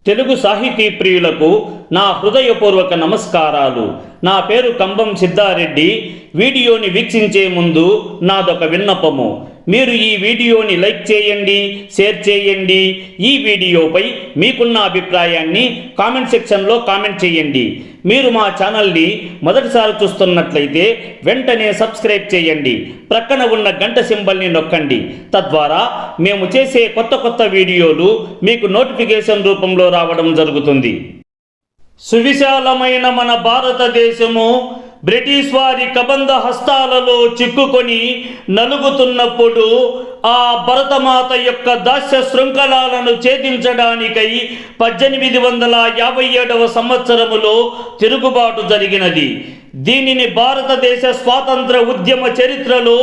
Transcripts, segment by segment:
తెలుగు సాహితీ ప్రియులకు నా హృదయపూర్వక నమస్కారాలు. నా పేరు కంబం సిద్ధారెడ్డి. వీడియోని వీక్షించే ముందు నాదొక విన్నపము. మీరు ఈ వీడియోని లైక్ చేయండి, షేర్ చేయండి. ఈ వీడియోపై మీకున్న అభిప్రాయాన్ని కామెంట్ సెక్షన్లో కామెంట్ చేయండి. మీరు మా ఛానల్ని మొదటిసారి చూస్తున్నట్లయితే వెంటనే సబ్స్క్రైబ్ చేయండి. ప్రక్కన ఉన్న గంట సింబల్ని నొక్కండి. తద్వారా మేము చేసే కొత్త వీడియోలు మీకు నోటిఫికేషన్ రూపంలో రావడం జరుగుతుంది. సువిశాలమైన మన భారతదేశము బ్రిటిష్ వారి కబంధ హస్తాలలో చిక్కుకొని నలుగుతున్నప్పుడు ఆ భరతమాత యొక్క దాస్య శృంఖలాలను ఛేదించడానికై 1857వ సంవత్సరములో తిరుగుబాటు జరిగినది. దీనిని భారతదేశ స్వాతంత్ర ఉద్యమ చరిత్రలో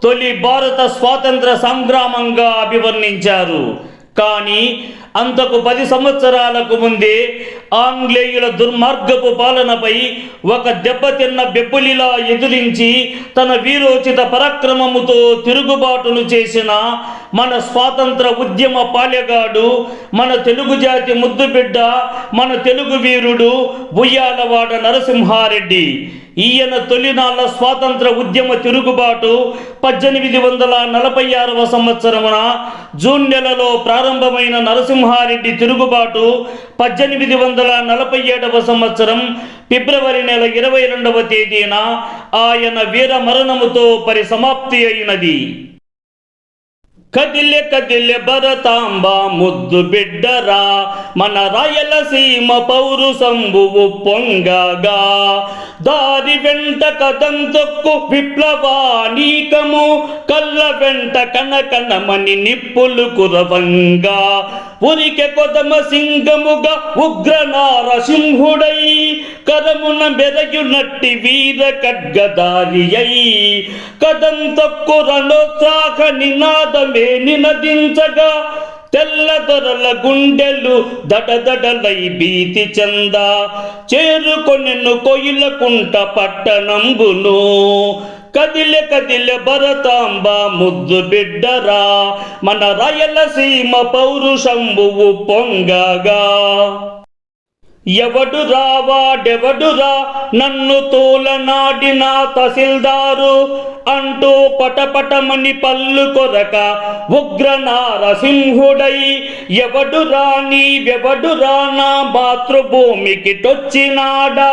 తొలి భారత స్వాతంత్ర సంగ్రామంగా అభివర్ణించారు. కానీ అంతకు 10 సంవత్సరాలకు ముందే ఆంగ్లేయుల దుర్మార్గపు పాలనపై ఒక దెబ్బతిన్న బెప్పులిలా ఎదురించి తన వీరోచిత పరాక్రమముతో తిరుగుబాటును చేసిన మన స్వాతంత్ర ఉద్యమ పాలెగాడు, మన తెలుగు జాతి ముద్దుబిడ్డ, మన తెలుగు వీరుడు ఉయ్యాలవాడ నరసింహారెడ్డి. ఈయన తొలినాళ్ళ స్వాతంత్ర ఉద్యమ తిరుగుబాటు 1846వ సంవత్సరమున జూన్ నెలలో ప్రారంభమైన నరసింహారెడ్డి తిరుగుబాటు 1847వ సంవత్సరం ఫిబ్రవరి నెల 22వ తేదీన ఆయన వీర మరణముతో పరిసమాప్తి అయినది. కదిలె కదిలె భరతాంబ ముద్దు బిడ్డరా, మన రాయలసీమ పౌరుషంబువు పొంగగా, దారి వెంట కదం తొక్కు విప్లవానీకము, కళ్ళ వెంట కనకనమని నిప్పులు కురవంగా, ఉరికె కొదమ సింగముగా ఉగ్ర నారసింహుడై, కరమున మెరయునట్టి వీర ఖడ్గదారి అయి, కదం తొక్కు రణోత్సాహ నినాదమే నినదించగా, తెల్లదొరల గుండెలు దడదడలై భీతి చెంద, చేరుకొనెను కోయిలకుంట పట్టణంబును. కదిలె కదిలె భరతాంబ ముద్దు బిడ్డరా, మన రాయలసీమ పౌరుషంబువు పొంగగా. ఎవడు రావాడెవడురా నన్ను తోలనాడిన తహసీల్దారు అంటూ పటపటమని పల్లు కొరక ఉగ్ర నారసింహుడై, ఎవడురా నీవెవడురా నా మాతృభూమికి టొచ్చినాడా,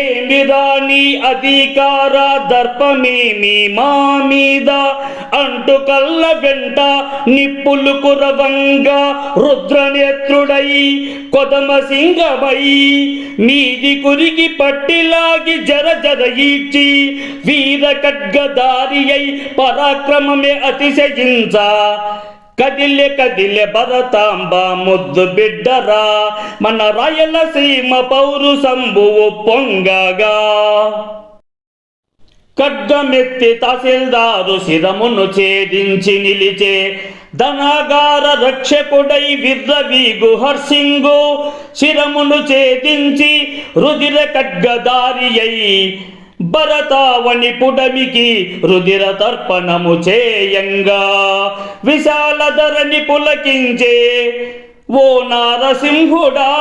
ఏమి రాని అధికార దర్పమేమి మా మీద అంటూ కళ్ళ వెంట నిప్పులు కురవంగా, రుద్రనేత్రుడై కొదమ సింగమై మీది కురికి పట్టిలాగి జర జర ఈడ్చి, వీర ఖడ్గదారి అయి పరాక్రమమే అతిశయించ, కదిలె కదిలె భరతాంబ ముద్దు బిడ్డరా, మన రాయలసీమ పౌరుషంబువు పొంగగా. ఖడ్గమెత్తి తహసీల్దారు శిరమును ఛేదించి నిలిచే, ధనాగార రక్షకుడై విర్రవీగు హర్సింగు, శిరమును ఛేదించి రుధిర ఖడ్గదారి అయి, భరతావని పుడమికి రుధిర తర్పణము చేయంగా, విశాలధరని పులకించే ఓ నారసింహుడా,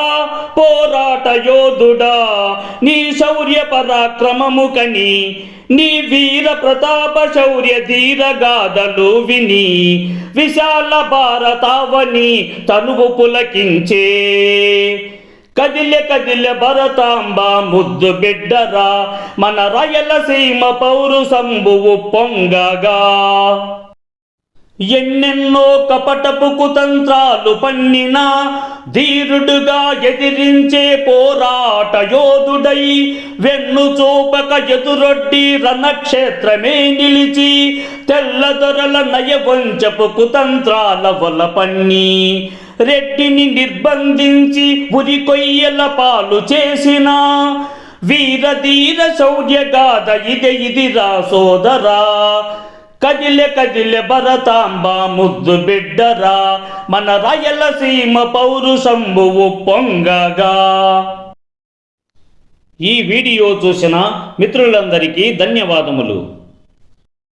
పోరాట యోధుడా, నీ శౌర్య పరాక్రమము కని, నీ వీర ప్రతాప శౌర్య ధీరగాథలు విని, విశాల భారతావని తనువు పులకించే. కదిలె కదిలె భరతాంబ ముద్దు బిడ్డరా, మన రాయలసీమ పౌరుషంబువు పొంగగా. ఎన్నెన్నో కపటపు కుతంత్రాలు పన్నినా ధీరుడుగా ఎదిరించే పోరాట యోధుడై, వెన్ను చూపక ఎదురొడ్డి రణక్షేత్రమే నిలిచి, తెల్లదొరల నయవంచపు కుతంత్రాల వల పన్ని, రెడ్డిని నిర్బంధించి ఉరి కొయ్యల పాలు చేసిన వీరధీర శౌర్యగాథ ఇదిరా సోదరా. కదిలె కదిలె భరతాంబ ముద్దు బిడ్డరా, మన రాయలసీమ పౌరుషంబువు పొంగగా. ఈ వీడియో చూసిన మిత్రులందరికీ ధన్యవాదములు.